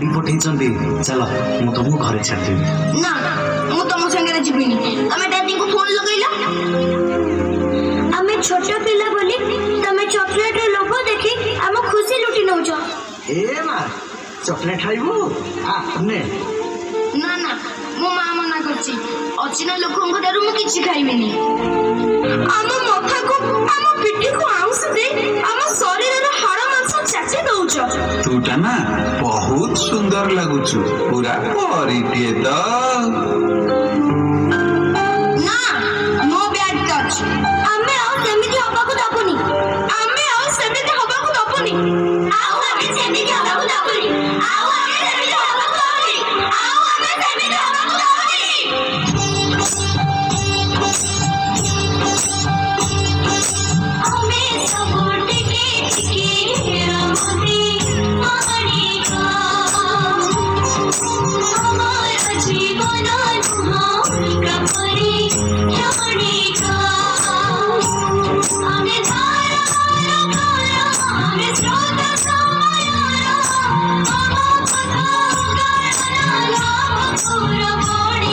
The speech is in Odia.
ଡାଡି ପଠେଇଛନ୍ତି। ଚାଲ ମୁଁ ତମକୁ ଘରେ ଛାଡ଼ିଦେବି। ନା ମୁଁ ତମ ସାଙ୍ଗରେ ଯିବିନି। ତମେ ଡାଡିଙ୍କୁ ଫୋନ ଲଗେଇଲ। ଆମେ ଛୋଟ ପିଲା ବୋଲି ତମେ ଚକୋଲେଟର ଲୋଭ ଦେଖି ଆମ ଖୁସି ଲୁଟି ନଉଛ। ଏ ମା ଚକଲେଟ ଖାଇବୁ? ନେ। ନା ନା ମୋ ମା ମନା କରୁଛି। ଅଚିହ୍ନା ଲୋକଙ୍କ ଠାରୁ ମୁଁ କିଛି ଖାଇବିନି। ଆମ ମଥାକୁ ଆମ ପିଠିକୁ ଆଉଁସି ଦେଇ ଆମ ଶରୀରର ହାଡ଼ ମାଂସ ଚାଟି ଦଉଛ। ତୁଟା ନା ବହୁତ ସୁନ୍ଦର ଲାଗୁଛୁ, ପୁରା ପରିଟିଏ ତ। ନା ନୋ ବ୍ୟାଡ୍ ଟଚ୍। ଆମେ ଆଉ ସେମିତି ହବାକୁ ଦବୁନି। ଆମେ ଆଉ ସେମିତି ହବାକୁ ଦବୁନି। ଆଉ ଆମେ ସେମିତି ହବାକୁ ଦବୁନି। ଆଉ ଆମେ ସେମିତି ହବାକୁ ଦବୁନି। ଆଉ ଆମେ ସେମିତି ହବାକୁ ଦବୁନି। ଆମେ ସବୁ ଟିକେ ଟିକେ ରମତି ମାଣିକା। ଆମର ଜୀବନ